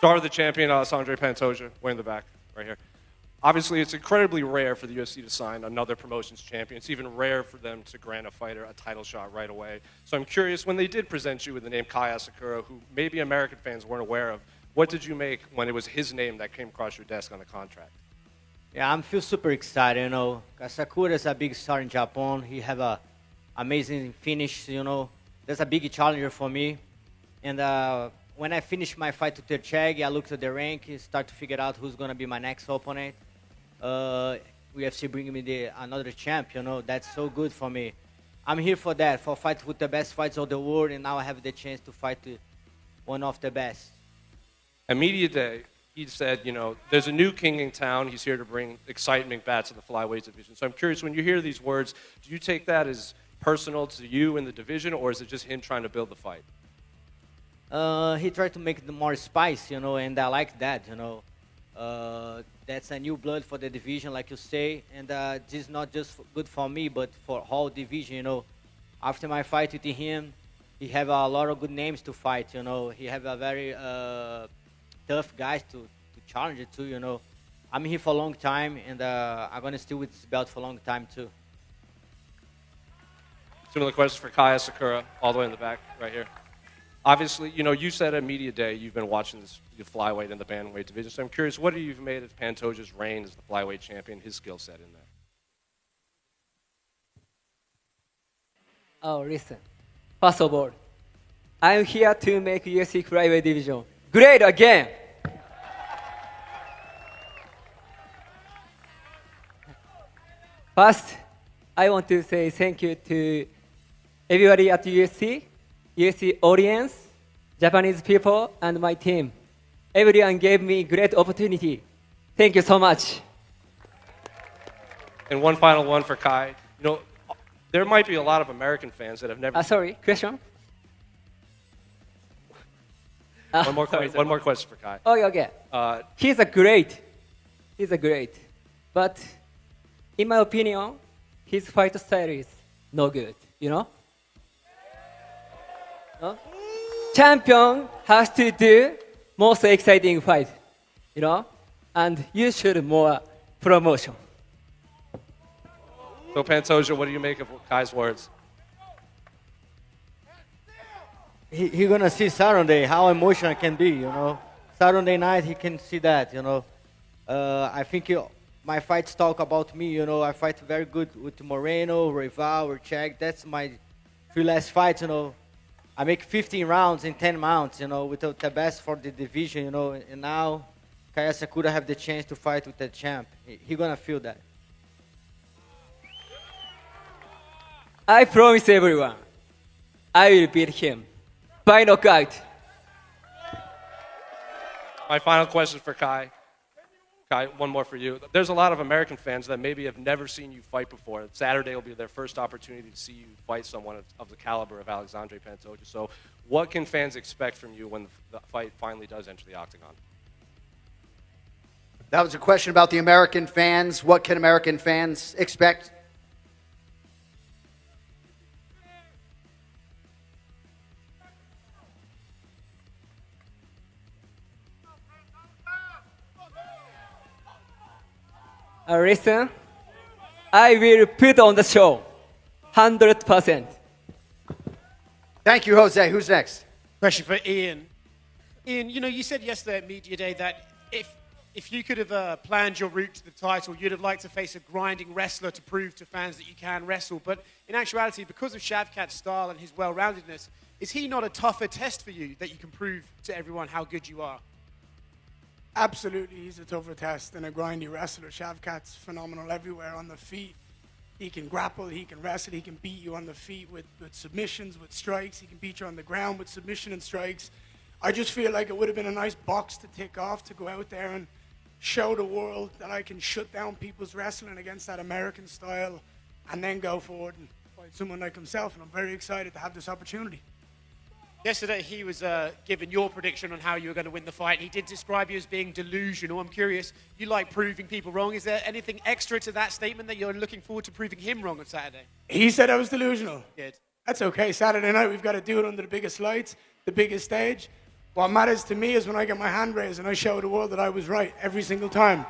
Star of the champion, Alexandre Pantoja, way in the back, right here. Obviously, it's incredibly rare for the UFC to sign another promotions champion. It's even rare for them to grant a fighter a title shot right away. So I'm curious, when they did present you with the name Kai Asakura, who maybe American fans weren't aware of, what did you make when it was his name that came across your desk on the contract? Yeah, I feel super excited, you know. Asakura is a big star in Japan. He have a amazing finish, you know. That's a big challenger for me. And when I finished my fight with Tercheg, I looked at the rank, start to figure out who's going to be my next opponent. UFC bringing me another champ, you know. That's so good for me. I'm here for that, for fight with the best fights of the world, and now I have the chance to fight one of the best. At Media Day, he said, you know, there's a new king in town. He's here to bring excitement back to the flyweight division. So I'm curious, when you hear these words, do you take that as personal to you in the division, or is it just him trying to build the fight? He tried to make it more spice, you know, and I like that, you know. That's a new blood for the division, like you say, and this is not just good for me, but for whole division, you know. After my fight with him, he have a lot of good names to fight, you know. He have a very tough guys to challenge it too, you know. I'm here for a long time, and I'm gonna stay with this belt for a long time too. Similar question for Kai Asakura, all the way in the back, right here. Obviously, you know, you said at Media Day you've been watching the flyweight and the bantamweight division. So I'm curious, what have you made of Pantoja's reign as the flyweight champion, his skill set in that? Oh, listen. First of all, I'm here to make UFC flyweight division great again. First, I want to say thank you to everybody at UFC audience, Japanese people, and my team. Everyone gave me great opportunity. Thank you so much. And one final one for Kai. You know, there might be a lot of American fans that have never... Sorry, question? One more question for Kai. Okay. He's a great. But in my opinion, his fight style is no good, you know? No? Champion has to do most exciting fight, you know? And you should more promotion. So Pantoja, what do you make of Kai's words? He gonna see Saturday how emotional it can be, you know. Saturday night he can see that, you know. I think my fights talk about me, you know. I fight very good with Moreno, Rival, or Chag. That's my 3 last fights, you know. I make 15 rounds in 10 months, you know, with the best for the division, you know. And now Kai Asakura have the chance to fight with the champ. He gonna feel that. I promise everyone, I will beat him by knockout. My final question for Kai. Kai, one more for you. There's a lot of American fans that maybe have never seen you fight before. Saturday will be their first opportunity to see you fight someone of the caliber of Alexandre Pantoja. So what can fans expect from you when the fight finally does enter the octagon? That was a question about the American fans. What can American fans expect? Listen, I will put on the show 100%. Thank you, Jose. Who's next? Question for Ian. Ian, you know, you said yesterday at Media Day that if you could have planned your route to the title, you'd have liked to face a grinding wrestler to prove to fans that you can wrestle. But in actuality, because of Shavkat's style and his well-roundedness, is he not a tougher test for you that you can prove to everyone how good you are? Absolutely, he's a tougher test than a grindy wrestler. Shavkat's phenomenal everywhere on the feet. He can grapple, he can wrestle, he can beat you on the feet with submissions, with strikes. He can beat you on the ground with submission and strikes. I just feel like it would have been a nice box to tick off to go out there and show the world that I can shut down people's wrestling against that American style and then go forward and fight someone like himself. And I'm very excited to have this opportunity. Yesterday, he was given your prediction on how you were going to win the fight. He did describe you as being delusional. I'm curious, you like proving people wrong. Is there anything extra to that statement that you're looking forward to proving him wrong on Saturday? He said I was delusional. Good. That's okay. Saturday night, we've got to do it under the biggest lights, the biggest stage. What matters to me is when I get my hand raised and I show the world that I was right every single time.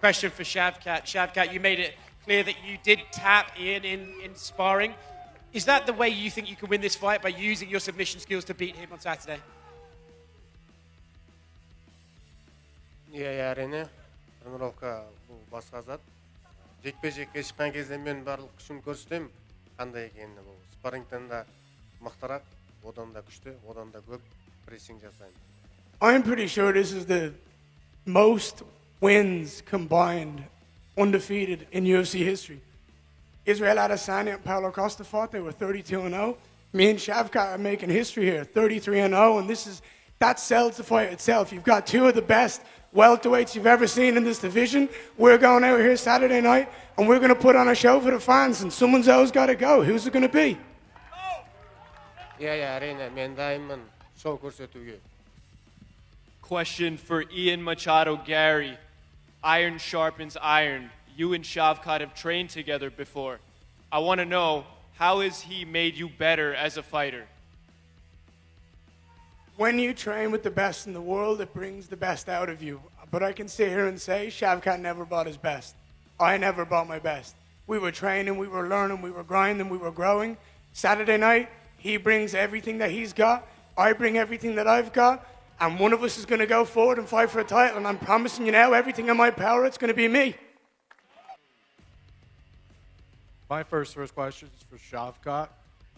Question for Shavkat. Shavkat, you made it clear that you did tap Ian in sparring. Is that the way you think you can win this fight, by using your submission skills to beat him on Saturday? Иә, әрине. Тренировка бұл басқа зат. Жекпе-жекке шыққан кезде мен барлық күшімді көрсетемін. Қандай екенін бұл. Спаррингтен да мықтырақ, одан да күшті, одан да көп прессинг жасаймын. I'm pretty sure this is the most wins combined, undefeated in UFC history. Israel Adesanya and Paulo Costa fought. They were 32-0. Me and Shavkat are making history here, 33-0, and that sells the fight itself. You've got two of the best welterweights you've ever seen in this division. We're going out here Saturday night, and we're going to put on a show for the fans, and someone's always got to go. Who's it going to be? Иә, әрине, мен дайынмын шоу көрсетуге. Question for Ian Machado Garry. Iron sharpens iron. You and Shavkat have trained together before. I want to know, how has he made you better as a fighter? When you train with the best in the world, it brings the best out of you. But I can sit here and say, Shavkat never brought his best. I never brought my best. We were training, we were learning, we were grinding, we were growing. Saturday night, he brings everything that he's got. I bring everything that I've got. And one of us is going to go forward and fight for a title. And I'm promising you now, everything in my power, it's going to be me. My first question is for Shavkat.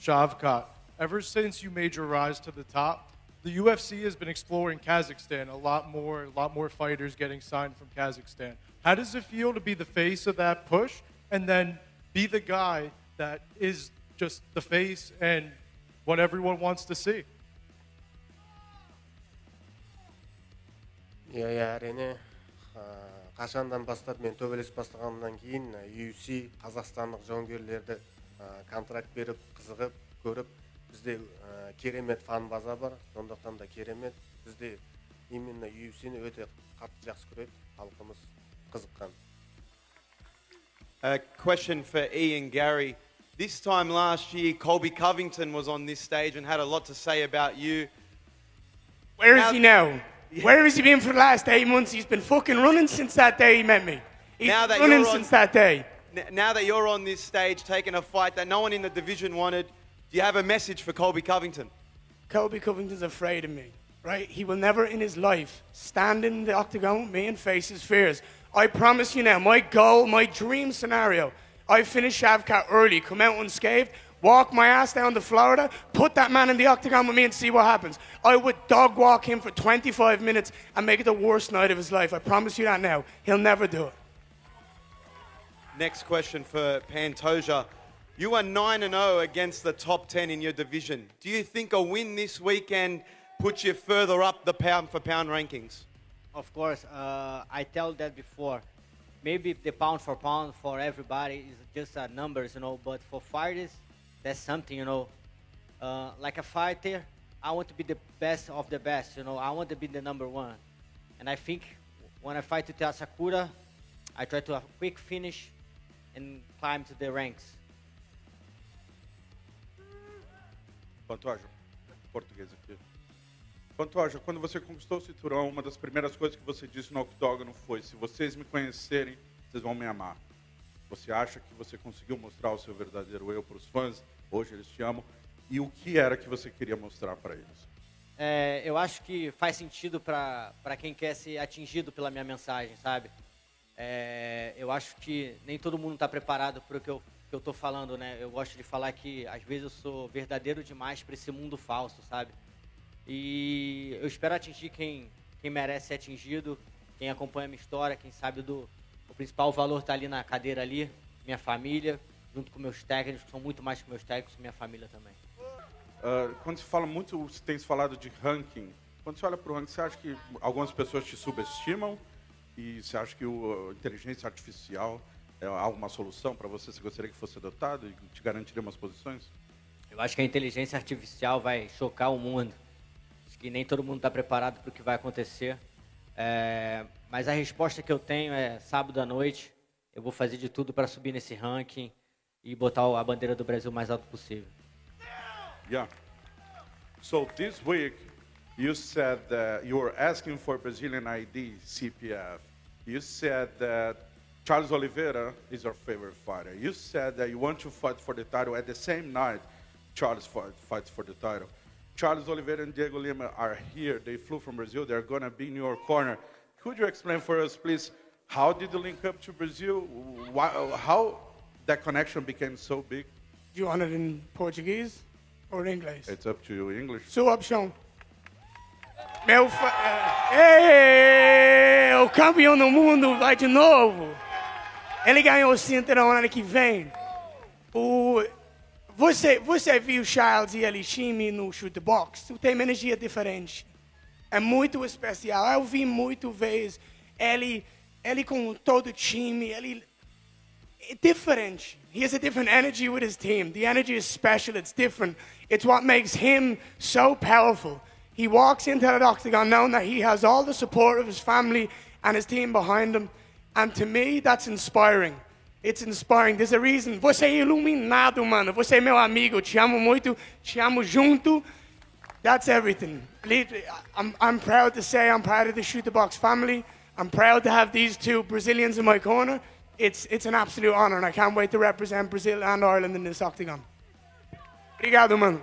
Shavkat, ever since you made your rise to the top, the UFC has been exploring Kazakhstan a lot more fighters getting signed from Kazakhstan. How does it feel to be the face of that push and then be the guy that is just the face and what everyone wants to see? Иә, әрине. Қашандан бастап мен төбелес бастағаннан кейін UFC қазақстандық жауынгерлерді контракт беріп, қызығып, көріп, бізде керемет фан база бар, сондықтан да керемет. Бізде именно UFC-ні өте қатты жақсы көреді, халқымыз қызыққан. A question for Ian Garry. This time last year, Colby Covington was on this stage and had a lot to say about you. Where is he now? Where has he been for the last 8 months? He's been fucking running since that day he met me. He's Now that been running you're on- since that day. Now that you're on this stage taking a fight that no one in the division wanted, do you have a message for Colby Covington? Colby Covington's afraid of me, right? He will never in his life stand in the octagon with me and face his fears. I promise you now, my goal, my dream scenario, I finish Shavkat early, come out unscathed, walk my ass down to Florida, put that man in the octagon with me and see what happens. I would dog walk him for 25 minutes and make it the worst night of his life. I promise you that now. He'll never do it. Next question for Pantoja. You are 9-0 against the top 10 in your division. Do you think a win this weekend puts you further up the pound-for-pound rankings? Of course, I tell that before. Maybe the pound for pound for everybody is just numbers, but for fighters, that's something, like a fighter, I want to be the best of the best, I want to be the number one. And I think when I fight with Asakura, I try to have a quick finish and climb to the ranks. Pantoja, português aqui. Pantoja, quando você conquistou o cinturão, uma das primeiras coisas que você disse no octógono foi: se vocês me conhecerem, vocês vão me amar. Você acha que você conseguiu mostrar o seu verdadeiro eu para os fãs? Hoje eles te amam. E o que era que você queria mostrar para eles? Eu acho que faz sentido para quem quer ser atingido pela minha mensagem, sabe? Eu acho que nem todo mundo está preparado para o que eu estou falando, né? Eu gosto de falar que às vezes eu sou verdadeiro demais para esse mundo falso, sabe? E eu espero atingir quem merece ser atingido, quem acompanha a minha história, quem sabe o principal valor está ali na cadeira ali, minha família, junto com meus técnicos, que são muito mais que meus técnicos, minha família também. Quando se fala muito, você tem falado de ranking. Quando você olha para o ranking, você acha que algumas pessoas te subestimam? E você acha que a inteligência artificial é alguma solução para você? Você gostaria que fosse adotado e te garantiria umas posições? Eu acho que a inteligência artificial vai chocar o mundo. Acho que nem todo mundo está preparado para o que vai acontecer. Mas a resposta que eu tenho é sábado à noite. Eu vou fazer de tudo para subir nesse ranking e botar a bandeira do Brasil o mais alto possível. Yeah. So this week, You said that you were asking for Brazilian ID, CPF. You said that Charles Oliveira is your favorite fighter. You said that you want to fight for the title at the same night Charles fights for the title. Charles Oliveira and Diego Lima are here. They flew from Brazil. They're going to be in your corner. Could you explain for us, please, how did you link up to Brazil? How that connection became so big? Do you want it in Portuguese or English? It's up to you. English. Sua opção. Ei, o campeão do mundo vai de novo. Ele ganhou o cinturão ano que vem. Você viu Charles e ele time no shoot box? Tem uma energia diferente. É muito especial. Eu vi muito vezes ele com todo o time. Ele é diferente. He has a different energy with his team. The energy is special. It's different. It's what makes him so powerful. He walks into the octagon knowing that he has all the support of his family and his team behind him. And to me, that's inspiring. It's inspiring. There's a reason. Você é iluminado, mano. Você é meu amigo. Te amo muito. Te amo junto. That's everything. I'm proud to say I'm proud of the Shoot the Box family. I'm proud to have these two Brazilians in my corner. It's an absolute honor, and I can't wait to represent Brazil and Ireland in this octagon. Obrigado, mano.